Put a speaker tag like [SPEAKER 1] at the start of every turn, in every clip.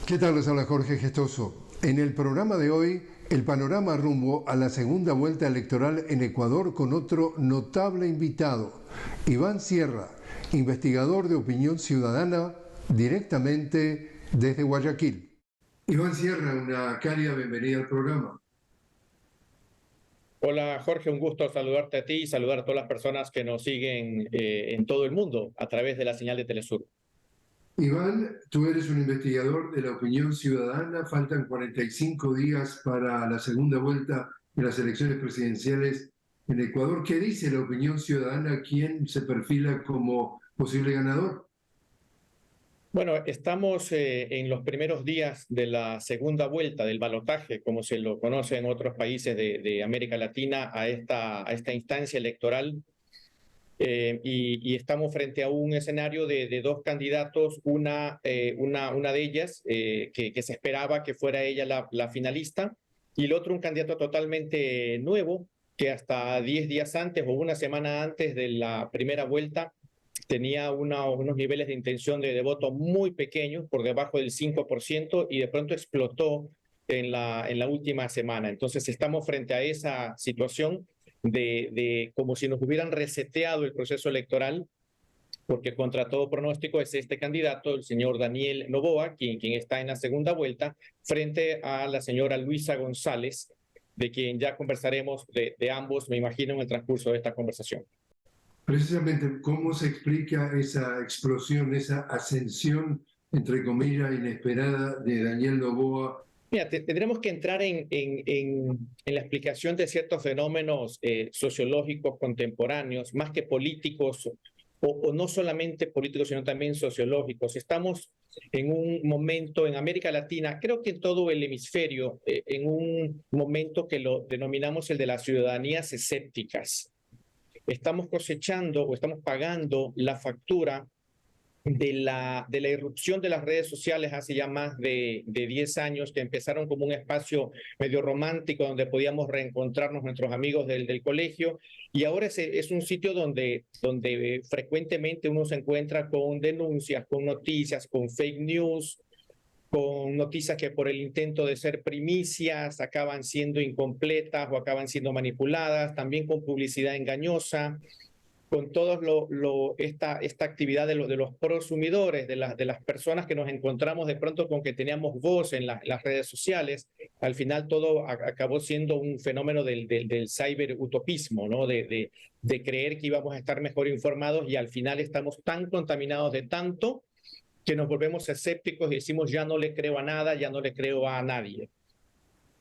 [SPEAKER 1] ¿Qué tal? Les habla Jorge Gestoso. En el programa de hoy, el panorama rumbo a la segunda vuelta electoral en Ecuador con otro notable invitado, Iván Sierra, investigador de opinión ciudadana directamente desde Guayaquil. Iván Sierra, una cálida bienvenida al programa.
[SPEAKER 2] Hola Jorge, un gusto saludarte a ti y saludar a todas las personas que nos siguen en todo el mundo a través de la señal de Telesur.
[SPEAKER 1] Iván, tú eres un investigador de la opinión ciudadana. Faltan 45 días para la segunda vuelta de las elecciones presidenciales en Ecuador. ¿Qué dice la opinión ciudadana? ¿Quién se perfila como posible ganador?
[SPEAKER 2] Bueno, estamos en los primeros días de la segunda vuelta del balotaje, como se lo conoce en otros países de América Latina, a esta instancia electoral. Y estamos frente a un escenario de dos candidatos, una de ellas que se esperaba que fuera ella la finalista, y el otro un candidato totalmente nuevo, que hasta 10 días antes o una semana antes de la primera vuelta tenía unos niveles de intención de voto muy pequeños, por debajo del 5%, y de pronto explotó en la última semana. Entonces estamos frente a esa situación de como si nos hubieran reseteado el proceso electoral, porque contra todo pronóstico es este candidato, el señor Daniel Noboa, quien está en la segunda vuelta, frente a la señora Luisa González, de quien ya conversaremos de ambos, me imagino, en el transcurso de esta conversación.
[SPEAKER 1] Precisamente, ¿cómo se explica esa explosión, esa ascensión, entre comillas, inesperada de Daniel Noboa?
[SPEAKER 2] Mira, tendremos que entrar en la explicación de ciertos fenómenos sociológicos contemporáneos, más que políticos, o no solamente políticos, sino también sociológicos. Estamos en un momento en América Latina, creo que en todo el hemisferio, en un momento que lo denominamos el de las ciudadanías escépticas. Estamos cosechando o estamos pagando la factura de la irrupción de las redes sociales hace ya más de 10 años, que empezaron como un espacio medio romántico donde podíamos reencontrarnos nuestros amigos del colegio, y ahora es un sitio donde frecuentemente uno se encuentra con denuncias, con noticias, con fake news, con noticias que por el intento de ser primicias acaban siendo incompletas o acaban siendo manipuladas, también con publicidad engañosa, con toda esta actividad de los prosumidores, de las personas que nos encontramos de pronto con que teníamos voz en las redes sociales. Al final todo acabó siendo un fenómeno del cyberutopismo, ¿no? De creer que íbamos a estar mejor informados, y al final estamos tan contaminados de tanto que nos volvemos escépticos y decimos ya no le creo a nada, ya no le creo a nadie.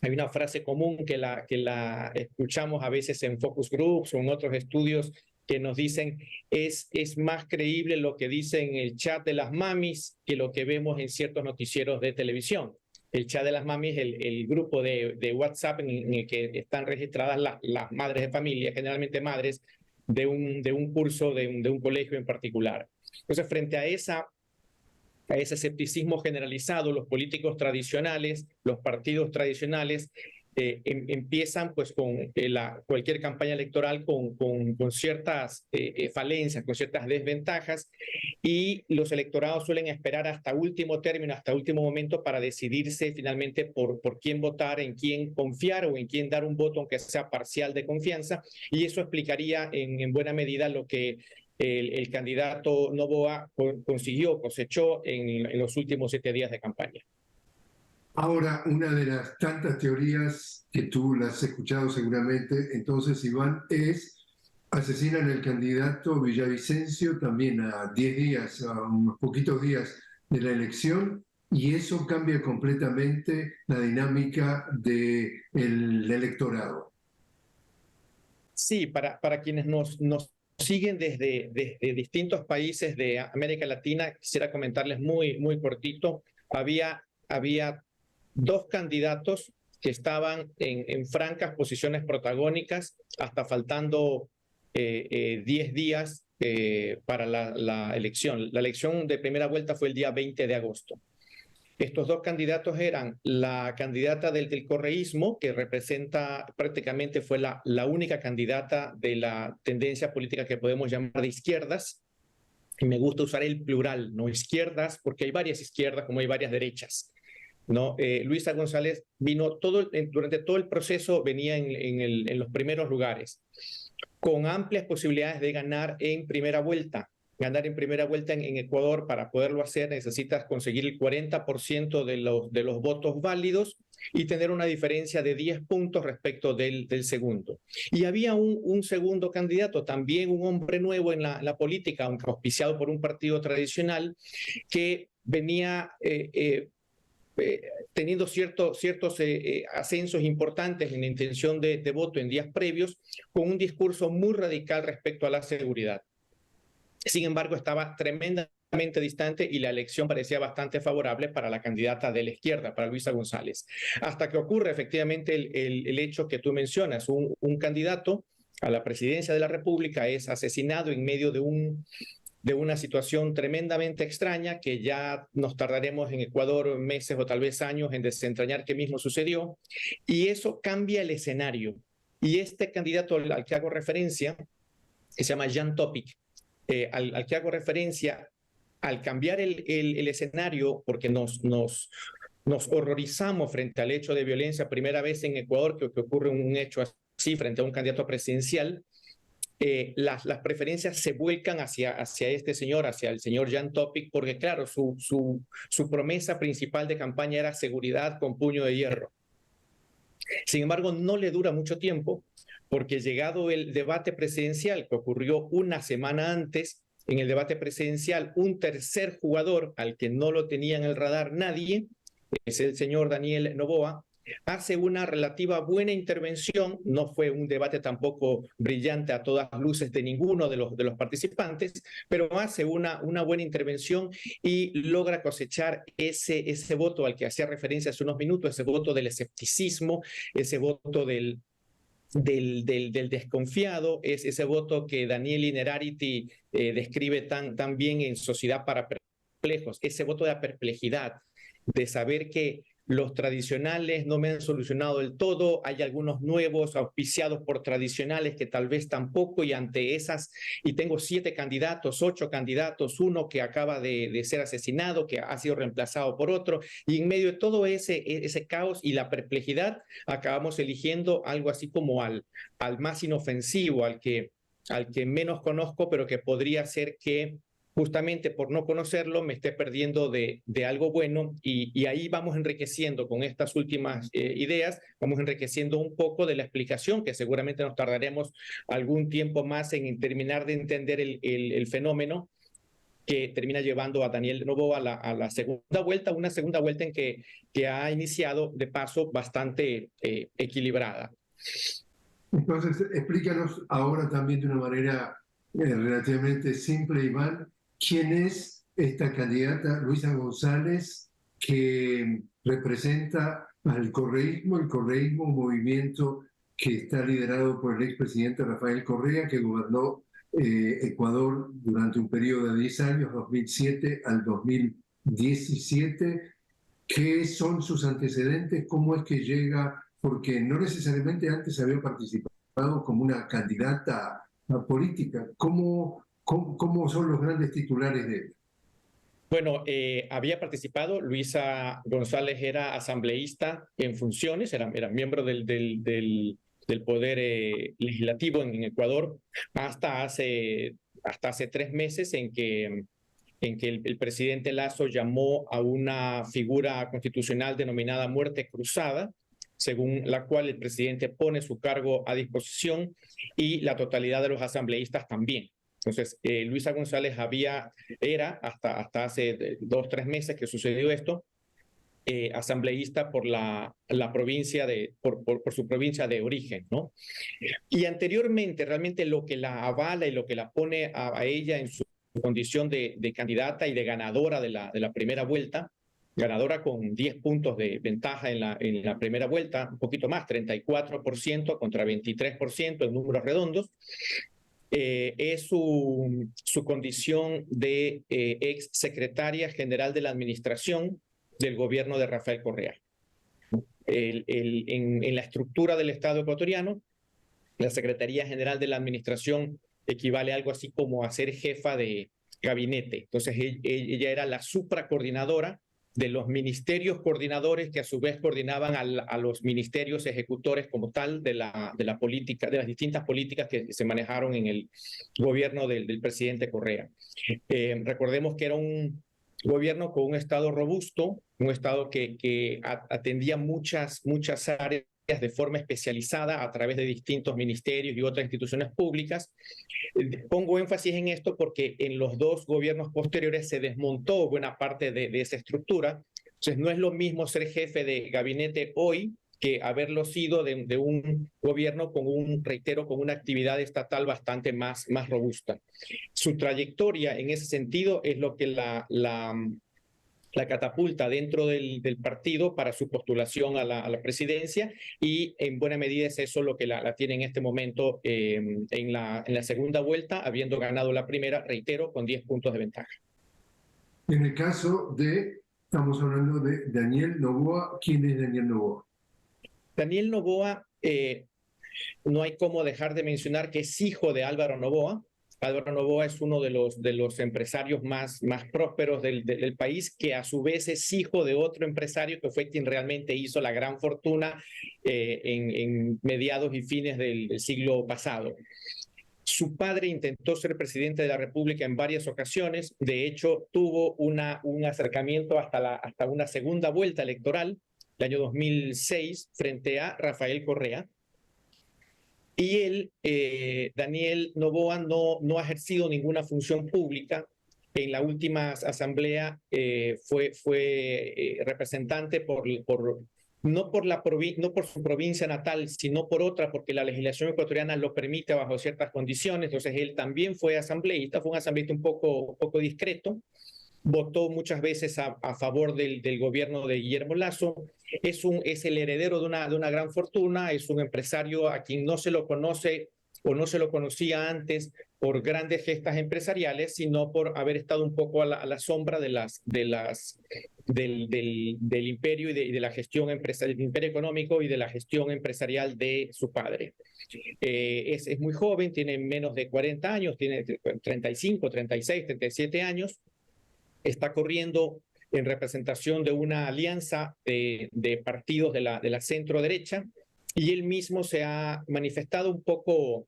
[SPEAKER 2] Hay una frase común que la escuchamos a veces en focus groups o en otros estudios, que nos dicen es más creíble lo que dice en el chat de las mamis que lo que vemos en ciertos noticieros de televisión. El chat de las mamis, el grupo de WhatsApp en el que están registradas las madres de familia, generalmente madres de un curso, de un colegio en particular. Entonces, frente a ese escepticismo generalizado, los políticos tradicionales, los partidos tradicionales, empiezan pues con cualquier campaña electoral con ciertas falencias, con ciertas desventajas, y los electorados suelen esperar hasta último término, hasta último momento, para decidirse finalmente por quién votar, en quién confiar o en quién dar un voto, aunque sea parcial, de confianza, y eso explicaría en buena medida lo que el candidato Noboa cosechó en los últimos 7 días de campaña.
[SPEAKER 1] Ahora, una de las tantas teorías que tú las has escuchado seguramente, entonces, Iván, es asesinan al candidato Villavicencio también a 10 días, a unos poquitos días de la elección, y eso cambia completamente la dinámica del electorado.
[SPEAKER 2] Sí, para quienes nos siguen desde distintos países de América Latina, quisiera comentarles muy cortito. Había 2 candidatos que estaban en francas posiciones protagónicas, hasta faltando 10 días para la elección. La elección de primera vuelta fue el día 20 de agosto. Estos 2 candidatos eran la candidata del correísmo, que representa prácticamente, fue la única candidata de la tendencia política que podemos llamar de izquierdas, y me gusta usar el plural, no izquierdas, porque hay varias izquierdas como hay varias derechas. ¿no? Luisa González vino durante todo el proceso, venía en los primeros lugares, con amplias posibilidades de ganar en primera vuelta. Ganar en primera vuelta en Ecuador, para poderlo hacer, necesitas conseguir el 40% de los votos válidos y tener una diferencia de 10 puntos respecto del segundo. Y había un segundo candidato, también un hombre nuevo en la política, aunque auspiciado por un partido tradicional, que venía teniendo ciertos ascensos importantes en la intención de voto en días previos, con un discurso muy radical respecto a la seguridad. Sin embargo, estaba tremendamente distante y la elección parecía bastante favorable para la candidata de la izquierda, para Luisa González. Hasta que ocurre efectivamente el hecho que tú mencionas, un candidato a la presidencia de la República es asesinado en medio de una situación tremendamente extraña que ya nos tardaremos en Ecuador meses o tal vez años en desentrañar qué mismo sucedió, y eso cambia el escenario. Y este candidato al que hago referencia, que se llama Jan Topic, al que hago referencia, al cambiar el escenario, porque nos horrorizamos frente al hecho de violencia, primera vez en Ecuador que ocurre un hecho así frente a un candidato presidencial, las preferencias se vuelcan hacia este señor, hacia el señor Jan Topic, porque claro, su promesa principal de campaña era seguridad con puño de hierro. Sin embargo, no le dura mucho tiempo, porque llegado el debate presidencial que ocurrió una semana antes, en el debate presidencial, un tercer jugador al que no lo tenía en el radar nadie, es el señor Daniel Noboa, hace una relativa buena intervención. No fue un debate tampoco brillante a todas luces de ninguno de los participantes, pero hace una buena intervención y logra cosechar ese voto al que hacía referencia hace unos minutos, ese voto del escepticismo, ese voto del desconfiado, es ese voto que Daniel Innerarity describe tan bien en Sociedad para Perplejos, ese voto de la perplejidad, de saber que los tradicionales no me han solucionado del todo, hay algunos nuevos auspiciados por tradicionales que tal vez tampoco, y ante esas, y tengo 7 candidatos, 8 candidatos, uno que acaba de ser asesinado, que ha sido reemplazado por otro, y en medio de todo ese caos y la perplejidad, acabamos eligiendo algo así como al más inofensivo, al que menos conozco, pero que podría ser que justamente por no conocerlo me esté perdiendo de algo bueno, y ahí vamos enriqueciendo con estas últimas ideas, vamos enriqueciendo un poco de la explicación, que seguramente nos tardaremos algún tiempo más en terminar de entender el fenómeno que termina llevando a Daniel Noboa a la segunda vuelta, una segunda vuelta en que ha iniciado de paso bastante equilibrada.
[SPEAKER 1] Entonces, explícanos ahora también de una manera relativamente simple, Iván, ¿quién es esta candidata Luisa González que representa al correísmo? El correísmo, un movimiento que está liderado por el expresidente Rafael Correa, que gobernó Ecuador durante un periodo de 10 años, 2007 al 2017. ¿Qué son sus antecedentes? ¿Cómo es que llega? Porque no necesariamente antes había participado como una candidata política. ¿Cómo son los grandes titulares de él?
[SPEAKER 2] Bueno, había participado. Luisa González era asambleísta en funciones, era miembro del Poder Legislativo en Ecuador hasta hace 3 meses en que el presidente Lasso llamó a una figura constitucional denominada muerte cruzada, según la cual el presidente pone su cargo a disposición y la totalidad de los asambleístas también. Entonces, Luisa González era hasta hace 2 o 3 meses que sucedió esto, asambleísta por provincia por su provincia de origen, ¿no? Y anteriormente, realmente lo que la avala y lo que la pone a ella en su condición de candidata y de ganadora de la primera vuelta, ganadora con 10 puntos de ventaja en la primera vuelta, un poquito más, 34% contra 23% en números redondos, es su condición de ex secretaria general de la administración del gobierno de Rafael Correa. En la estructura del Estado ecuatoriano, la Secretaría General de la Administración equivale a algo así como a ser jefa de gabinete. Entonces ella era la supracoordinadora de los ministerios coordinadores que a su vez coordinaban a los ministerios ejecutores como tal de la política, de las distintas políticas que se manejaron en el gobierno del presidente Correa. Recordemos que era un gobierno con un Estado robusto, un Estado que atendía muchas áreas de forma especializada a través de distintos ministerios y otras instituciones públicas. Pongo énfasis en esto porque en los dos gobiernos posteriores se desmontó buena parte de esa estructura. Entonces no es lo mismo ser jefe de gabinete hoy que haberlo sido de un gobierno con con una actividad estatal bastante más robusta. Su trayectoria en ese sentido es lo que la catapulta dentro del partido para su postulación a la presidencia, y en buena medida es eso lo que la tiene en este momento en la segunda vuelta, habiendo ganado la primera, reitero, con 10 puntos de ventaja.
[SPEAKER 1] En el caso estamos hablando de Daniel Noboa. ¿Quién es Daniel Noboa?
[SPEAKER 2] Daniel Noboa, no hay cómo dejar de mencionar que es hijo de Álvaro Noboa. Álvaro Noboa es uno de los empresarios más prósperos del país, que a su vez es hijo de otro empresario que fue quien realmente hizo la gran fortuna en mediados y fines del siglo pasado. Su padre intentó ser presidente de la República en varias ocasiones. De hecho, tuvo un acercamiento hasta una segunda vuelta electoral, el año 2006, frente a Rafael Correa. Y él, Daniel Noboa, no ha ejercido ninguna función pública. En la última asamblea fue representante no por su provincia natal, sino por otra, porque la legislación ecuatoriana lo permite bajo ciertas condiciones. Entonces él también fue asambleísta, fue un asambleísta un poco discreto. Votó muchas veces a favor del gobierno de Guillermo Lasso. Es el heredero de una gran fortuna, es un empresario a quien no se lo conoce o no se lo conocía antes por grandes gestas empresariales, sino por haber estado un poco a la sombra del imperio y de la gestión empresarial, del imperio económico y de la gestión empresarial de su padre. Es muy joven, tiene menos de 40 años, tiene 35, 36, 37 años. Está corriendo en representación de una alianza de partidos de la centro derecha, y él mismo se ha manifestado un poco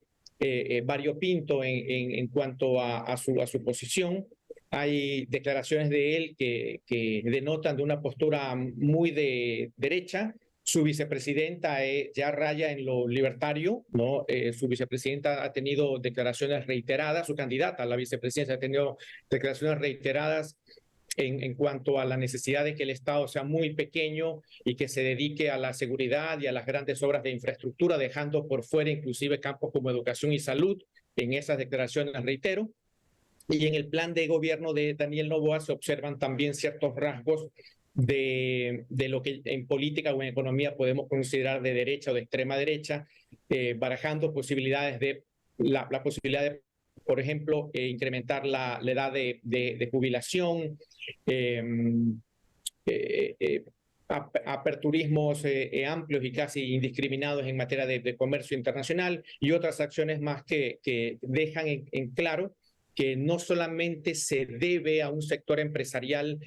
[SPEAKER 2] variopinto en cuanto a su posición. Hay declaraciones de él que denotan de una postura muy de derecha. Su vicepresidenta ya raya en lo libertario, ¿no? Su vicepresidenta ha tenido declaraciones reiteradas, su candidata a la vicepresidencia ha tenido declaraciones reiteradas en cuanto a la necesidad de que el Estado sea muy pequeño y que se dedique a la seguridad y a las grandes obras de infraestructura, dejando por fuera inclusive campos como educación y salud. En esas declaraciones, reitero. Y en el plan de gobierno de Daniel Noboa se observan también ciertos rasgos de lo que en política o en economía podemos considerar de derecha o de extrema derecha, barajando posibilidades la posibilidad de, por ejemplo, incrementar la edad de jubilación, aperturismos amplios y casi indiscriminados en materia de comercio internacional, y otras acciones más que dejan en claro que no solamente se debe a un sector empresarial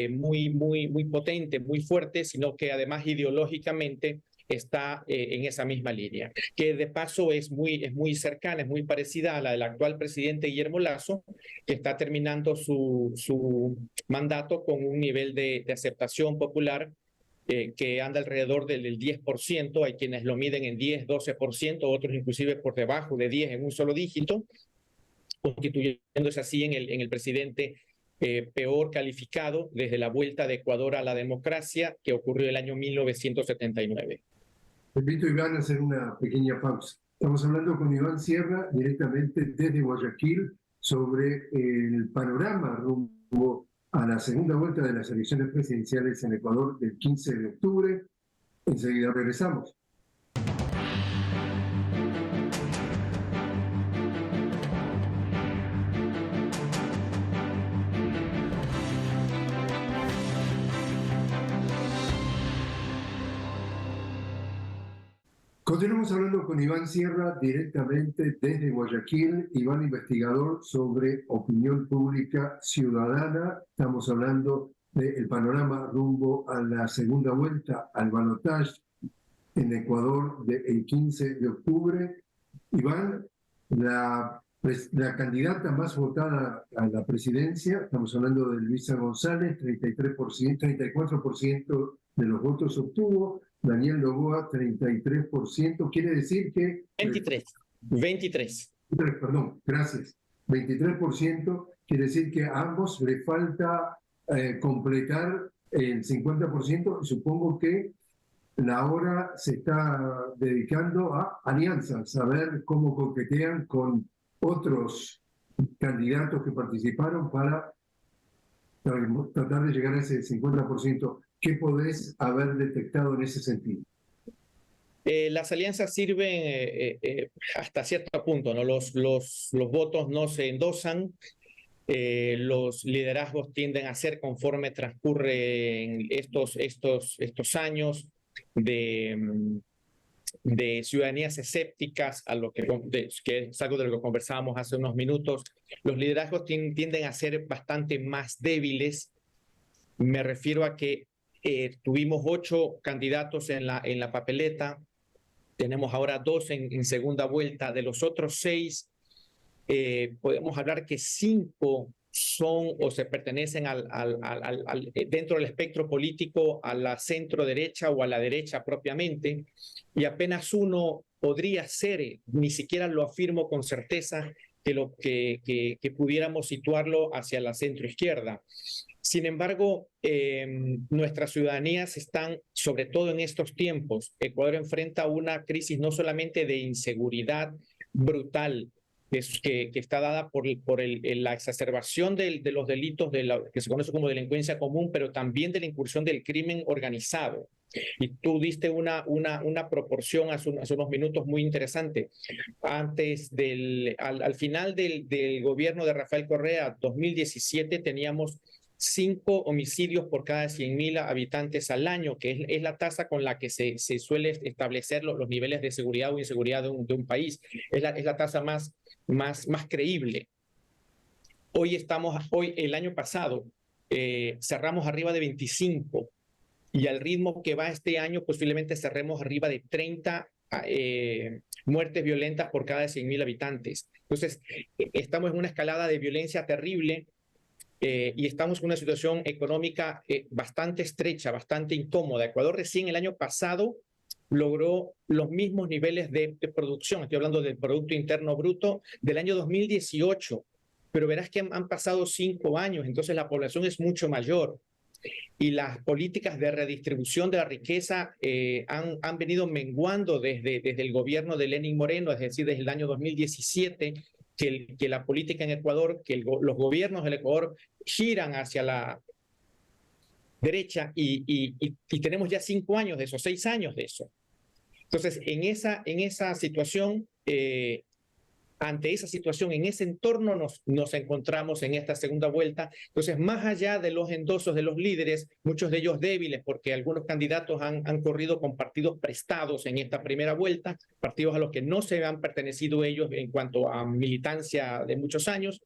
[SPEAKER 2] muy potente, muy fuerte, sino que además ideológicamente está en esa misma línea, que de paso es muy cercana, es muy parecida a la del actual presidente Guillermo Lasso, que está terminando su mandato con un nivel de aceptación popular que anda alrededor del 10%, hay quienes lo miden en 10, 12%, otros inclusive por debajo de 10 en un solo dígito, constituyéndose así en el presidente peor calificado desde la vuelta de Ecuador a la democracia que ocurrió el año 1979.
[SPEAKER 1] Permito, Iván, hacer una pequeña pausa. Estamos hablando con Iván Sierra directamente desde Guayaquil sobre el panorama rumbo a la segunda vuelta de las elecciones presidenciales en Ecuador del 15 de octubre. Enseguida regresamos. Continuamos hablando con Iván Sierra directamente desde Guayaquil. Iván, investigador sobre opinión pública ciudadana. Estamos hablando el panorama rumbo a la segunda vuelta, al balotaje en Ecuador el 15 de octubre. Iván, la candidata más votada a la presidencia, estamos hablando de Luisa González, 33%, 34% de los votos obtuvo. Daniel Noboa, 33%. Quiere decir que...
[SPEAKER 2] 23.
[SPEAKER 1] Perdón, gracias. 23%. Quiere decir que a ambos le falta completar el 50%. Supongo que la hora se está dedicando a alianzas, a ver cómo coquetean con otros candidatos que participaron para tratar de llegar a ese 50%. ¿Qué podés haber detectado en ese sentido?
[SPEAKER 2] Las alianzas sirven hasta cierto punto, ¿no? Los votos no se endosan, los liderazgos tienden a ser conforme transcurren estos años de ciudadanías escépticas, a lo que es algo de lo que conversábamos hace unos minutos. Los liderazgos tienden a ser bastante más débiles. Me refiero a que tuvimos 8 candidatos en la papeleta, tenemos ahora 2 en segunda vuelta. De los otros 6, podemos hablar que 5 son o se pertenecen dentro del espectro político a la centro derecha o a la derecha propiamente, y apenas 1 podría ser, ni siquiera lo afirmo con certeza, que pudiéramos situarlo hacia la centro izquierda. Sin embargo, nuestras ciudadanías están, sobre todo en estos tiempos, Ecuador enfrenta una crisis no solamente de inseguridad brutal, que está dada por la exacerbación de los delitos que se conoce como delincuencia común, pero también de la incursión del crimen organizado. Y tú diste una proporción hace unos minutos muy interesante. Al final del gobierno de Rafael Correa, 2017, teníamos 5 homicidios por cada 100.000 habitantes al año, que es la tasa con la que se suele establecer los niveles de seguridad o inseguridad de un país. Es la tasa más creíble. Hoy, el año pasado, cerramos arriba de 25, y al ritmo que va este año posiblemente cerremos arriba de 30 muertes violentas por cada 100.000 habitantes. Entonces, estamos en una escalada de violencia terrible, y estamos en una situación económica bastante estrecha, bastante incómoda. Ecuador recién el año pasado logró los mismos niveles de producción, estoy hablando del Producto Interno Bruto del año 2018, pero verás que han pasado 5 años, entonces la población es mucho mayor, y las políticas de redistribución de la riqueza han venido menguando desde el gobierno de Lenín Moreno, es decir, desde el año 2017, que la política en Ecuador, los gobiernos del Ecuador giran hacia la derecha, y tenemos ya 5 años de eso, 6 años de eso. Entonces, en esa situación, ante esa situación, en ese entorno nos encontramos en esta segunda vuelta. Entonces, más allá de los endosos de los líderes, muchos de ellos débiles, porque algunos candidatos han corrido con partidos prestados en esta primera vuelta, partidos a los que no se han pertenecido ellos en cuanto a militancia de muchos años.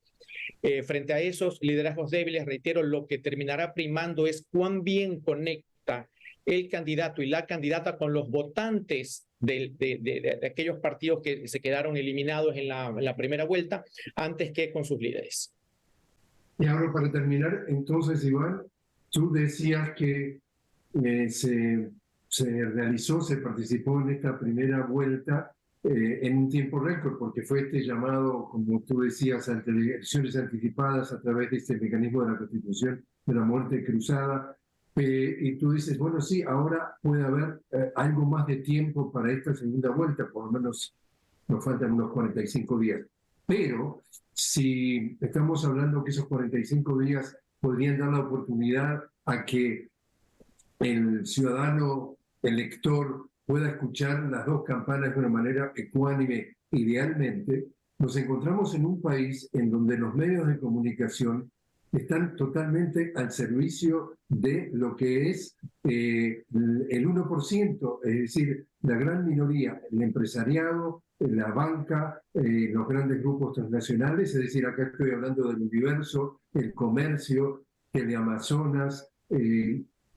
[SPEAKER 2] Frente a esos liderazgos débiles, reitero, lo que terminará primando es cuán bien conecta el candidato y la candidata con los votantes de aquellos partidos que se quedaron eliminados en la primera vuelta, antes que con sus líderes.
[SPEAKER 1] Y ahora, para terminar, entonces, Iván, tú decías que se participó en esta primera vuelta en un tiempo récord, porque fue este llamado, como tú decías, ante elecciones anticipadas a través de este mecanismo de la Constitución de la muerte cruzada. Y tú dices, bueno, sí, ahora puede haber algo más de tiempo para esta segunda vuelta, por lo menos nos faltan unos 45 días. Pero si estamos hablando que esos 45 días podrían dar la oportunidad a que el ciudadano elector pueda escuchar las dos campanas de una manera ecuánime, idealmente, nos encontramos en un país en donde los medios de comunicación están totalmente al servicio de lo que es el 1%, es decir, la gran minoría, el empresariado, la banca, los grandes grupos transnacionales, es decir, acá estoy hablando del Universo, el Comercio, Teleamazonas,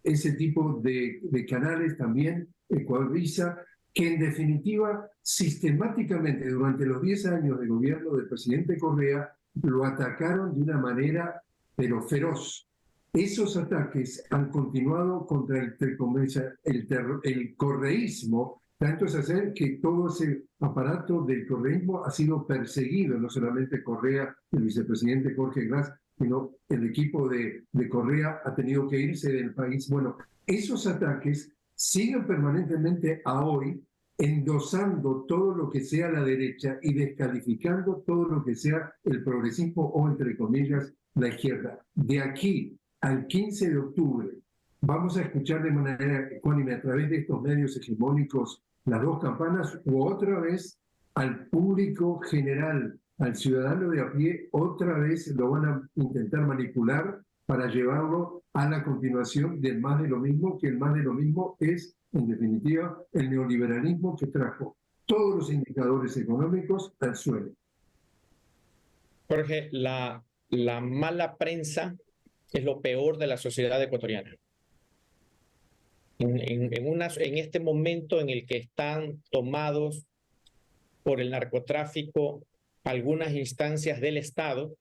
[SPEAKER 1] ese tipo de canales también, Ecuavisa, que en definitiva sistemáticamente durante los 10 años de gobierno del presidente Correa lo atacaron de una manera pero feroz. Esos ataques han continuado contra el correísmo, tanto es así que todo ese aparato del correísmo ha sido perseguido, no solamente Correa, el vicepresidente Jorge Glass, sino el equipo de Correa ha tenido que irse del país. Bueno, esos ataques siguen permanentemente a hoy, endosando todo lo que sea la derecha y descalificando todo lo que sea el progresismo o, entre comillas, la izquierda. De aquí al 15 de octubre vamos a escuchar de manera ecuánime a través de estos medios hegemónicos las dos campanas, o otra vez al público general, al ciudadano de a pie, otra vez lo van a intentar manipular para llevarlo a la continuación de más de lo mismo, que el más de lo mismo es, en definitiva, el neoliberalismo que trajo todos los indicadores económicos al suelo.
[SPEAKER 2] Jorge, la mala prensa es lo peor de la sociedad ecuatoriana. En este momento en el que están tomados por el narcotráfico algunas instancias del Estado,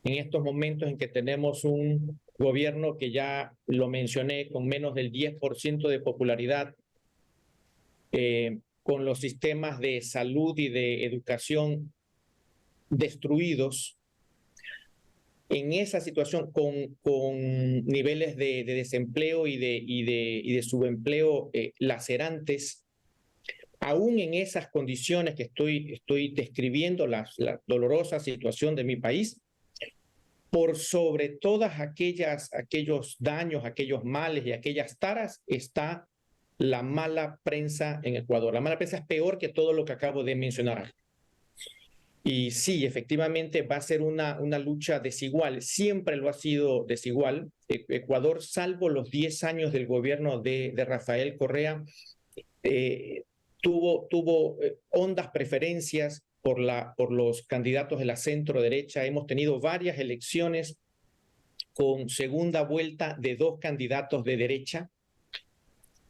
[SPEAKER 2] en estos momentos en que tenemos un gobierno que ya lo mencioné con menos del 10% de popularidad, con los sistemas de salud y de educación destruidos, en esa situación con niveles de desempleo y de subempleo lacerantes, aún en esas condiciones que estoy describiendo, la dolorosa situación de mi país, por sobre todas aquellos daños, aquellos males y aquellas taras, está la mala prensa en Ecuador. La mala prensa es peor que todo lo que acabo de mencionar. Y sí, efectivamente va a ser una lucha desigual. Siempre lo ha sido desigual. Ecuador, salvo los 10 años del gobierno de Rafael Correa, tuvo hondas preferencias por los candidatos de la centro derecha. Hemos tenido varias elecciones con segunda vuelta de 2 candidatos de derecha.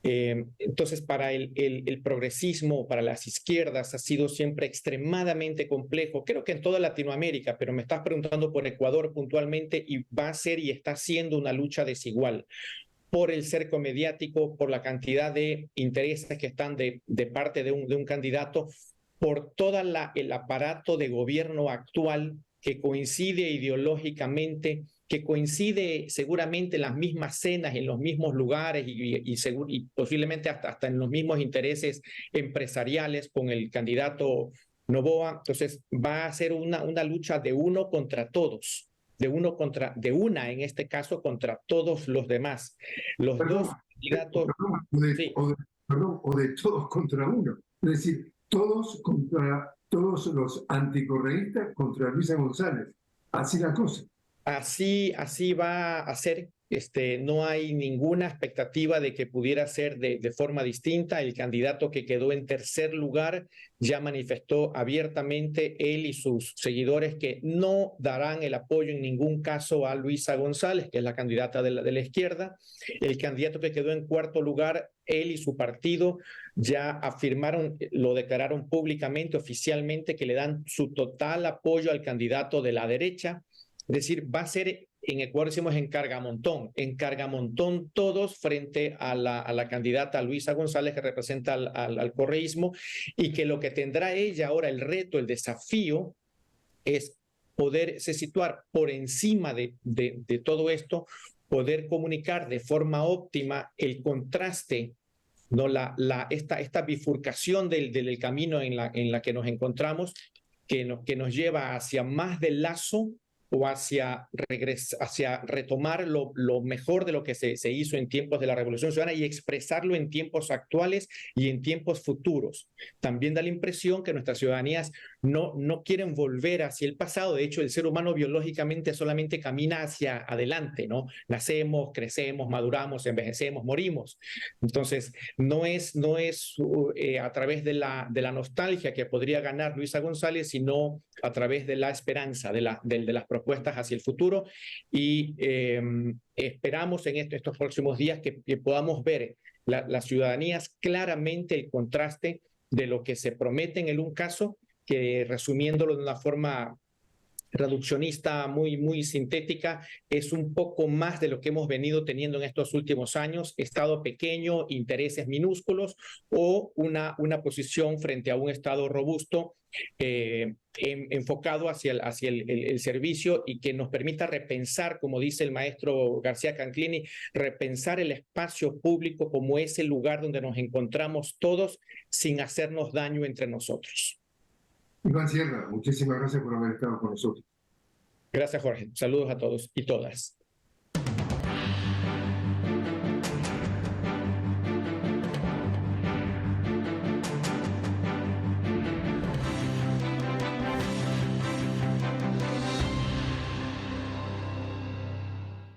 [SPEAKER 2] Entonces, para el progresismo, para las izquierdas, ha sido siempre extremadamente complejo. Creo que en toda Latinoamérica, pero me estás preguntando por Ecuador puntualmente, y va a ser y está siendo una lucha desigual por el cerco mediático, por la cantidad de intereses que están de parte de un candidato, por todo el aparato de gobierno actual que coincide ideológicamente, que coincide seguramente en las mismas cenas, en los mismos lugares y posiblemente hasta en los mismos intereses empresariales con el candidato Noboa. Entonces va a ser una lucha de uno contra todos, de una en este caso contra todos los demás. Los dos candidatos...
[SPEAKER 1] O de todos contra uno. Es decir, todos contra todos los anticorreístas contra Luisa González. Así la cosa.
[SPEAKER 2] Así va a ser. No hay ninguna expectativa de que pudiera ser de forma distinta. El candidato que quedó en tercer lugar ya manifestó abiertamente, él y sus seguidores, que no darán el apoyo en ningún caso a Luisa González, que es la candidata de la izquierda. El candidato que quedó en cuarto lugar, él y su partido ya afirmaron, lo declararon públicamente, oficialmente, que le dan su total apoyo al candidato de la derecha. Es decir, va a ser, en Ecuador decimos en cargamontón todos frente a la candidata Luisa González, que representa al correísmo, y que lo que tendrá ella ahora, el reto, el desafío, es poderse situar por encima de todo esto, poder comunicar de forma óptima el contraste, ¿no? Esta bifurcación del camino en la que nos encontramos, que nos lleva hacia más del lazo o hacia retomar lo mejor de lo que se hizo en tiempos de la Revolución Ciudadana y expresarlo en tiempos actuales y en tiempos futuros. También da la impresión que nuestras ciudadanías no quieren volver hacia el pasado. De hecho, el ser humano biológicamente solamente camina hacia adelante, ¿no? Nacemos, crecemos, maduramos, envejecemos, morimos. Entonces, no es a través de la nostalgia que podría ganar Luisa González, sino a través de la esperanza, de las promesas propuestas hacia el futuro y esperamos en estos próximos días que podamos ver las ciudadanías claramente el contraste de lo que se promete en el un caso, que resumiéndolo de una forma reduccionista muy sintética, es un poco más de lo que hemos venido teniendo en estos últimos años, Estado pequeño, intereses minúsculos o una posición frente a un Estado robusto enfocado hacia el servicio y que nos permita repensar, como dice el maestro García Canclini, repensar el espacio público como ese lugar donde nos encontramos todos sin hacernos daño entre nosotros.
[SPEAKER 1] Iván Sierra, muchísimas gracias por haber estado con nosotros.
[SPEAKER 2] Gracias, Jorge. Saludos a todos y todas.